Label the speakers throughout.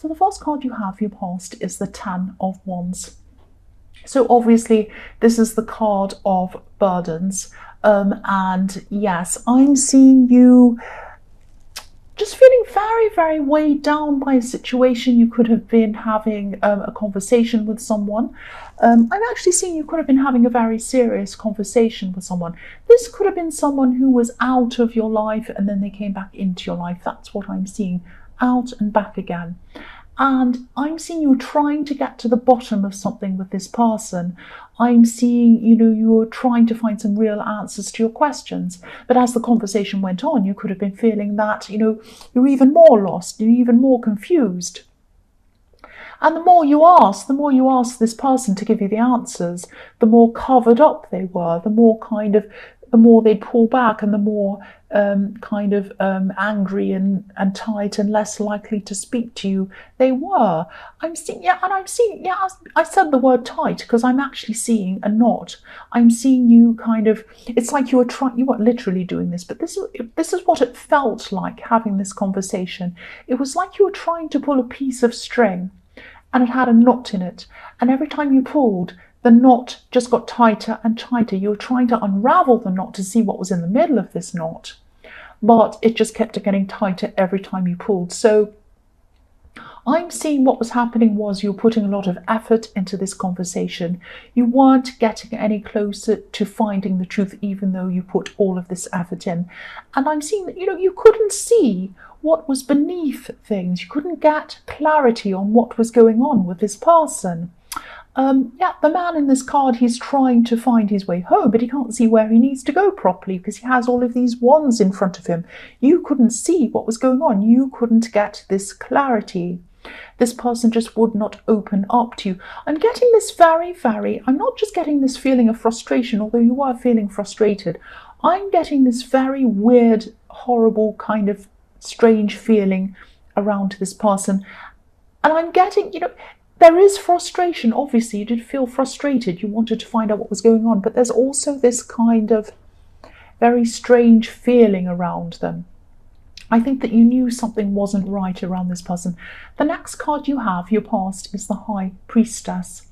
Speaker 1: So the first card you have for your past is the Ten of Wands. So obviously this is the card of burdens. And yes, I'm seeing you just feeling very, very weighed down by a situation. You could have been having a conversation with someone. I'm actually seeing you could have been having a very serious conversation with someone. This could have been someone who was out of your life and then they came back into your life. That's what I'm seeing, out and back again. And I'm seeing you trying to get to the bottom of something with this person. I'm seeing, you're trying to find some real answers to your questions. But as the conversation went on, you could have been feeling that, you're even more lost, you're even more confused. And the more you ask this person to give you the answers, the more covered up they were, the more they'd pull back, and the more angry and tight and less likely to speak to you they were. I said the word tight because I'm actually seeing a knot. I'm seeing you it's like you weren't literally doing this, but this is what it felt like having this conversation. It was like you were trying to pull a piece of string and it had a knot in it. And every time you pulled, the knot just got tighter and tighter. You were trying to unravel the knot to see what was in the middle of this knot, but it just kept getting tighter every time you pulled. So I'm seeing what was happening was you were putting a lot of effort into this conversation. You weren't getting any closer to finding the truth, even though you put all of this effort in. And I'm seeing that, you couldn't see what was beneath things. You couldn't get clarity on what was going on with this person. The man in this card, he's trying to find his way home, but he can't see where he needs to go properly because he has all of these wands in front of him. You couldn't see what was going on. You couldn't get this clarity. This person just would not open up to you. I'm getting this I'm not just getting this feeling of frustration, although you are feeling frustrated. I'm getting this very weird, horrible kind of strange feeling around this person. And I'm getting, there is frustration. Obviously, you did feel frustrated. You wanted to find out what was going on, but there's also this kind of very strange feeling around them. I think that you knew something wasn't right around this person. The next card you have, your past, is the High Priestess.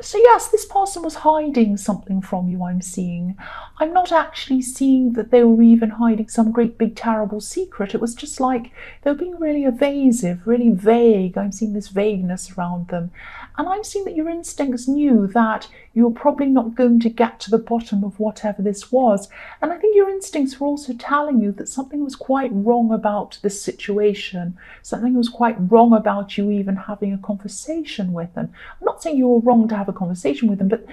Speaker 1: So yes, this person was hiding something from you, I'm seeing. I'm not actually seeing that they were even hiding some great big terrible secret. It was just like they were being really evasive, really vague. I'm seeing this vagueness around them. And I'm seeing that your instincts knew that you were probably not going to get to the bottom of whatever this was. And I think your instincts were also telling you that something was quite wrong about this situation. Something was quite wrong about you even having a conversation with them. I'm not saying you were wrong to have a conversation with them, but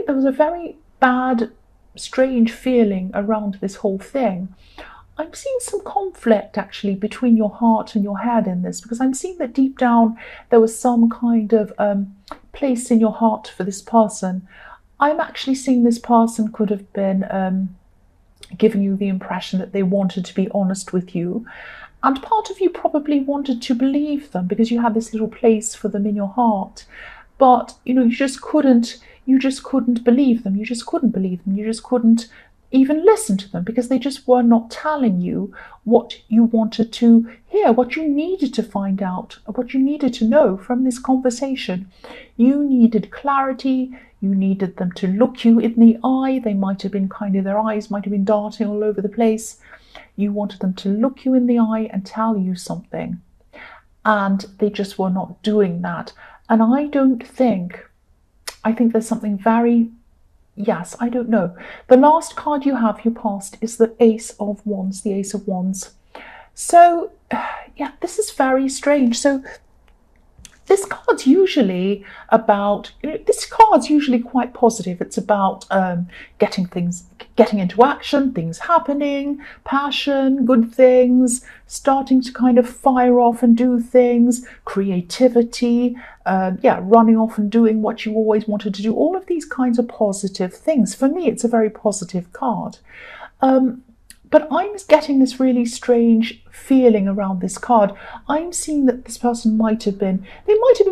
Speaker 1: there was a very bad, strange feeling around this whole thing. I'm seeing some conflict actually between your heart and your head in this, because I'm seeing that deep down there was some kind of place in your heart for this person. I'm actually seeing this person could have been giving you the impression that they wanted to be honest with you. And part of you probably wanted to believe them because you had this little place for them in your heart. But, you just couldn't believe them. You just couldn't even listen to them because they just were not telling you what you wanted to hear, what you needed to find out, what you needed to know from this conversation. You needed clarity. You needed them to look you in the eye. They might have been their eyes might have been darting all over the place. You wanted them to look you in the eye and tell you something. And they just were not doing that. And I think there's something very, yes, I don't know. The last card you have, your past, is the Ace of Wands, the Ace of Wands. So, yeah, this is very strange. So this card's usually quite positive. It's about getting into action, things happening, passion, good things, starting to kind of fire off and do things, creativity, running off and doing what you always wanted to do. All of these kinds of positive things. For me, it's a very positive card. But I'm getting this really strange feeling around this card. I'm seeing that this person might have been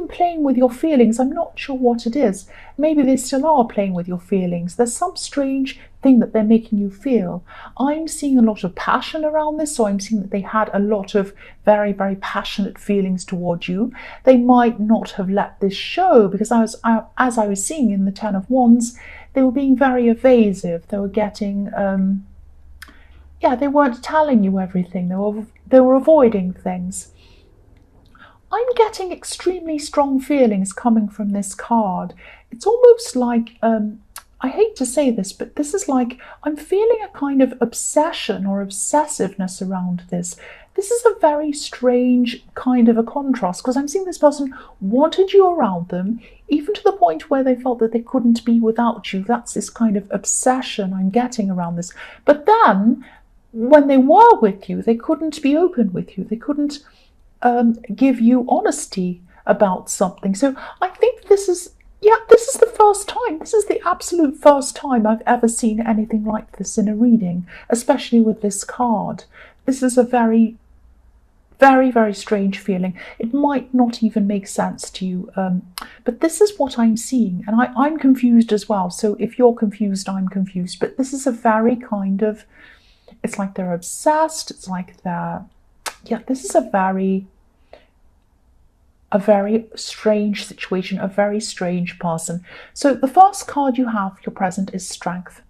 Speaker 1: playing with your feelings. I'm not sure what it is. Maybe they still are playing with your feelings. There's some strange thing that they're making you feel. I'm seeing a lot of passion around this, so I'm seeing that they had a lot of very, very passionate feelings towards you. They might not have let this show, because as I was seeing in the Ten of Wands, they were being very evasive. They were getting they weren't telling you everything. They were avoiding things. I'm getting extremely strong feelings coming from this card. It's almost like, I hate to say this, but this is like, I'm feeling a kind of obsession or obsessiveness around this. This is a very strange kind of a contrast, because I'm seeing this person wanted you around them, even to the point where they felt that they couldn't be without you. That's this kind of obsession I'm getting around this. But then, when they were with you, they couldn't be open with you. They couldn't give you honesty about something. So I think this is the first time. This is the absolute first time I've ever seen anything like this in a reading, especially with this card. This is a very, very, very strange feeling. It might not even make sense to you, but this is what I'm seeing, and I'm confused as well. So if you're confused, I'm confused. But this is a very kind of, it's like they're obsessed. It's like this is a very strange situation, a very strange person. So the first card you have, your present, is Strength.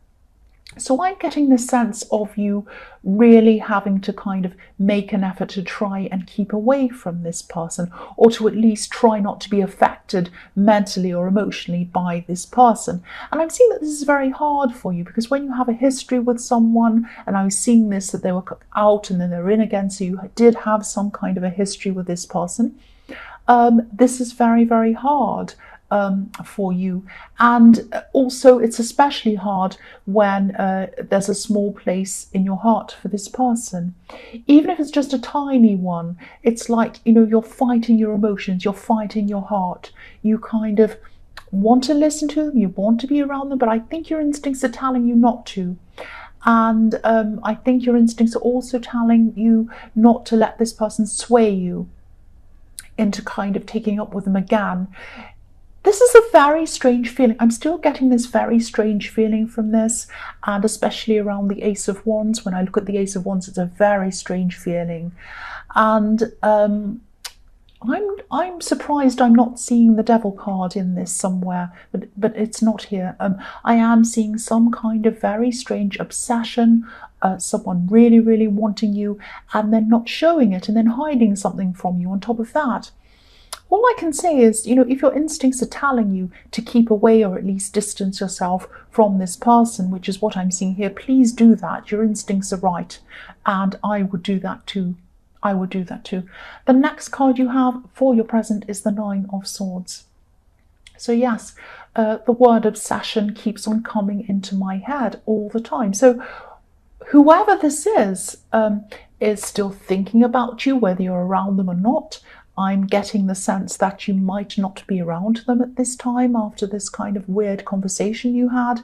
Speaker 1: So I'm getting this sense of you really having to kind of make an effort to try and keep away from this person, or to at least try not to be affected mentally or emotionally by this person. And I'm seeing that this is very hard for you, because when you have a history with someone, and I was seeing this, that they were out and then they're in again, so you did have some kind of a history with this person. This is very, very hard for you, and also it's especially hard when there's a small place in your heart for this person. Even if it's just a tiny one, it's like, you're fighting your emotions, you're fighting your heart. You kind of want to listen to them, you want to be around them, but I think your instincts are telling you not to. And I think your instincts are also telling you not to let this person sway you into kind of taking up with them again. This is a very strange feeling. I'm still getting this very strange feeling from this, and especially around the Ace of Wands. When I look at the Ace of Wands, it's a very strange feeling. And I'm surprised I'm not seeing the Devil card in this somewhere, but it's not here. I am seeing some kind of very strange obsession, someone really, really wanting you, and then not showing it, and then hiding something from you on top of that. All I can say is, if your instincts are telling you to keep away or at least distance yourself from this person, which is what I'm seeing here, please do that. Your instincts are right, and I would do that too. I would do that too. The next card you have for your present is the Nine of Swords. So yes, the word obsession keeps on coming into my head all the time. So whoever this is still thinking about you, whether you're around them or not. I'm getting the sense that you might not be around them at this time after this kind of weird conversation you had.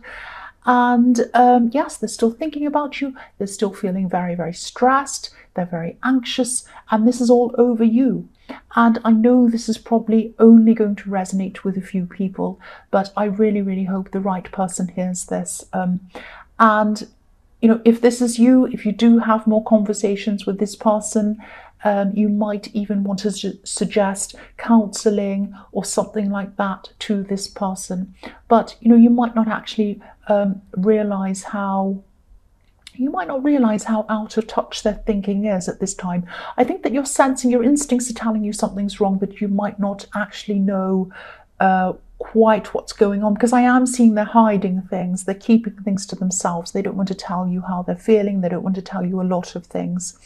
Speaker 1: And yes, they're still thinking about you. They're still feeling very, very stressed. They're very anxious. And this is all over you. And I know this is probably only going to resonate with a few people, but I really, really hope the right person hears this. And, if this is you, if you do have more conversations with this person, you might even want to suggest counselling or something like that to this person. But, you might not actually realise how out of touch their thinking is at this time. I think that you're sensing, your instincts are telling you something's wrong, but you might not actually know quite what's going on, because I am seeing they're hiding things. They're keeping things to themselves. They don't want to tell you how they're feeling. They don't want to tell you a lot of things.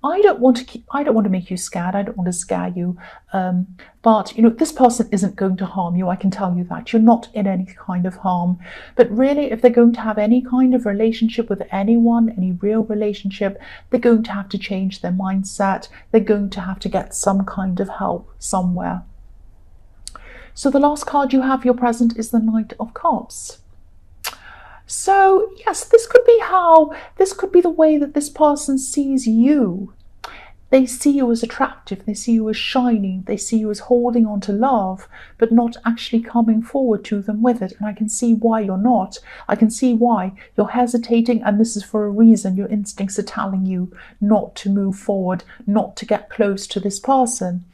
Speaker 1: I don't want to make you scared. I don't want to scare you. But, this person isn't going to harm you. I can tell you that. You're not in any kind of harm. But really, if they're going to have any kind of relationship with anyone, any real relationship, they're going to have to change their mindset. They're going to have to get some kind of help somewhere. So the last card you have, your present, is the Knight of Cups. So yes, this could be the way that this person sees you. They see you as attractive, they see you as shining, they see you as holding on to love, but not actually coming forward to them with it. And I can see why you're not. I can see why you're hesitating, and this is for a reason. Your instincts are telling you not to move forward, not to get close to this person.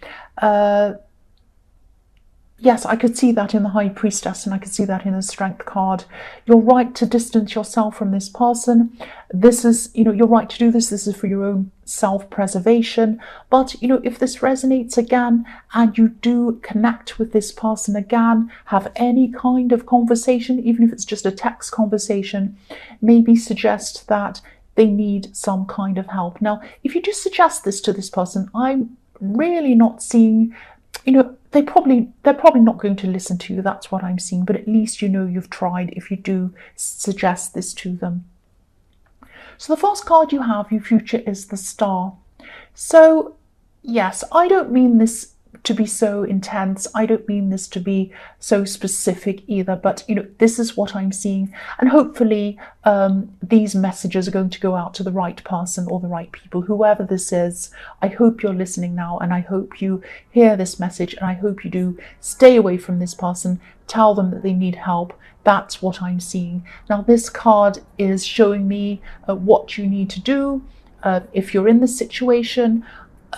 Speaker 1: Yes, I could see that in the High Priestess, and I could see that in the Strength card. You're right to distance yourself from this person. This is, you're right to do this. This is for your own self-preservation. But, if this resonates again and you do connect with this person again, have any kind of conversation, even if it's just a text conversation, maybe suggest that they need some kind of help. Now, if you just suggest this to this person, I'm really not seeing, they're probably not going to listen to you. That's what I'm seeing. But at least you've tried if you do suggest this to them. So the first card you have, your future, is the Star. So yes, I don't mean this to be so intense. I don't mean this to be so specific either, but this is what I'm seeing, and hopefully these messages are going to go out to the right person or the right people, whoever this is. I hope you're listening now, and I hope you hear this message, and I hope you do stay away from this person. Tell them that they need help. That's what I'm seeing. Now, this card is showing me what you need to do if you're in this situation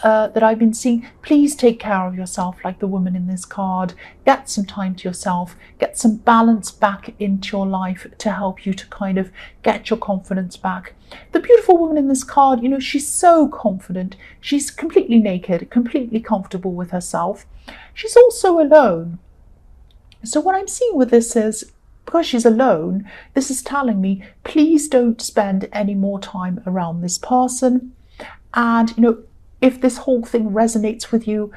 Speaker 1: that I've been seeing. Please take care of yourself, like the woman in this card. Get some time to yourself, get some balance back into your life to help you to kind of get your confidence back. The beautiful woman in this card, she's so confident. She's completely naked, completely comfortable with herself. She's also alone. So what I'm seeing with this is, because she's alone, this is telling me, please don't spend any more time around this person. And, if this whole thing resonates with you,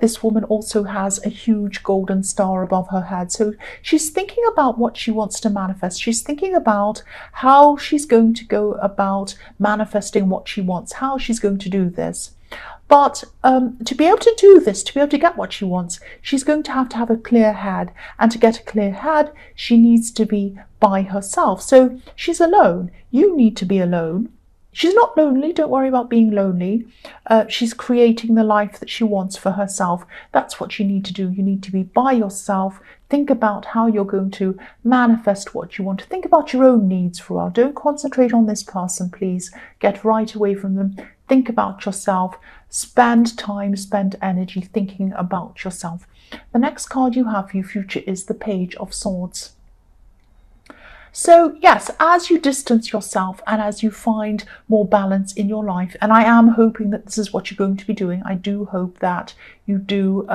Speaker 1: this woman also has a huge golden star above her head. So she's thinking about what she wants to manifest. She's thinking about how she's going to go about manifesting what she wants, how she's going to do this. But to be able to do this, to be able to get what she wants, she's going to have a clear head. And to get a clear head, she needs to be by herself. So she's alone. You need to be alone. She's not lonely. Don't worry about being lonely. She's creating the life that she wants for herself. That's what you need to do. You need to be by yourself. Think about how you're going to manifest what you want. Think about your own needs for a while. Don't concentrate on this person, please. Get right away from them. Think about yourself. Spend time, spend energy thinking about yourself. The next card you have for your future is the Page of Swords. So yes, as you distance yourself and as you find more balance in your life, and I am hoping that this is what you're going to be doing, I do hope that you do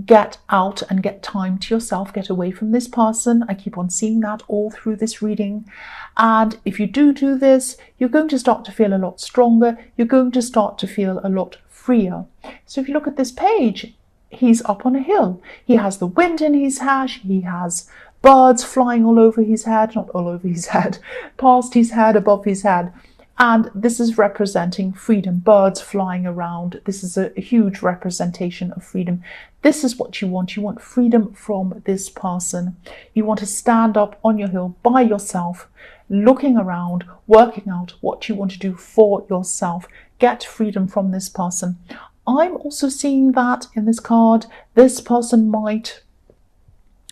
Speaker 1: get out and get time to yourself, get away from this person. I keep on seeing that all through this reading. And if you do this, you're going to start to feel a lot stronger. You're going to start to feel a lot freer. So if you look at this page, he's up on a hill. He has the wind in his hair. He has birds flying all over his head, not all over his head, past his head, above his head. And this is representing freedom, birds flying around. This is a huge representation of freedom. This is what you want. You want freedom from this person. You want to stand up on your hill by yourself, looking around, working out what you want to do for yourself. Get freedom from this person. I'm also seeing that in this card, this person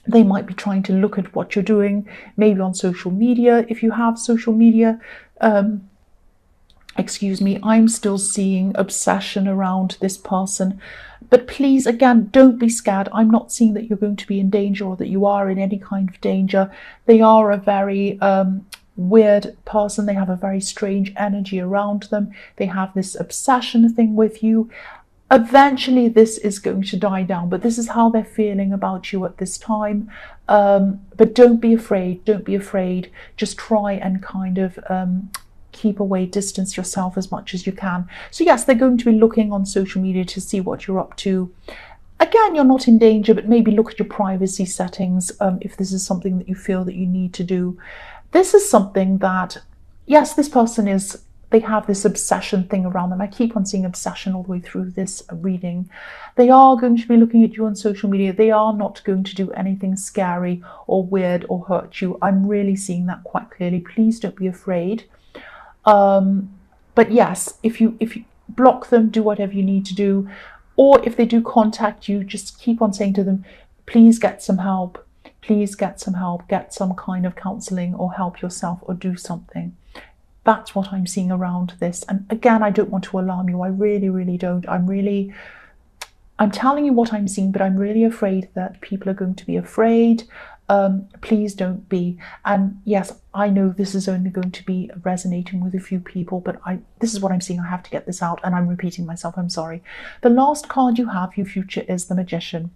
Speaker 1: they might be trying to look at what you're doing, maybe on social media. If you have social media, I'm still seeing obsession around this person. But please, again, don't be scared. I'm not seeing that you're going to be in danger or that you are in any kind of danger. They are a very weird person. They have a very strange energy around them. They have this obsession thing with you. Eventually this is going to die down, but this is how they're feeling about you at this time. But don't be afraid. Don't be afraid. Just try and kind of keep away, distance yourself as much as you can. So yes, they're going to be looking on social media to see what you're up to. Again, you're not in danger, but maybe look at your privacy settings if this is something that you feel that you need to do. This is something that, yes, this person is they have this obsession thing around them. I keep on seeing obsession all the way through this reading. They are going to be looking at you on social media. They are not going to do anything scary or weird or hurt you. I'm really seeing that quite clearly. Please don't be afraid. But yes, if you block them, do whatever you need to do. Or if they do contact you, just keep on saying to them, please get some help. Please get some help. Get some kind of counselling or help yourself or do something. That's what I'm seeing around this. And again, I don't want to alarm you. I really, really don't. I'm telling you what I'm seeing, but I'm really afraid that people are going to be afraid. Please don't be. And yes, I know this is only going to be resonating with a few people, but this is what I'm seeing. I have to get this out, and I'm repeating myself. I'm sorry. The last card you have, your future, is the Magician.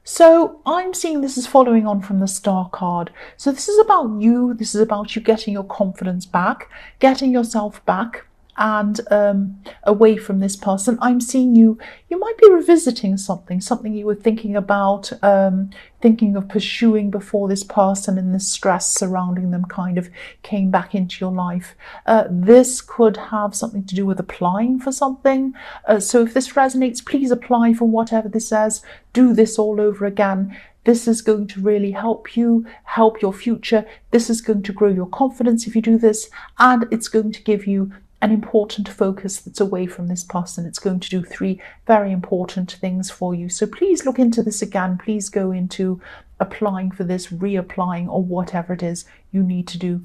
Speaker 1: So I'm seeing this is following on from the Star card. So this is about you. This is about you getting your confidence back, getting yourself back, and away from this person. I'm seeing you might be revisiting something you were thinking about, thinking of pursuing before this person and the stress surrounding them kind of came back into your life. This could have something to do with applying for something. So if this resonates, please apply for whatever this says. Do this all over again. This is going to really help you, help your future. This is going to grow your confidence if you do this, and it's going to give you an important focus that's away from this person. It's going to do 3 very important things for you. So please look into this again. Please go into applying for this, reapplying, or whatever it is you need to do.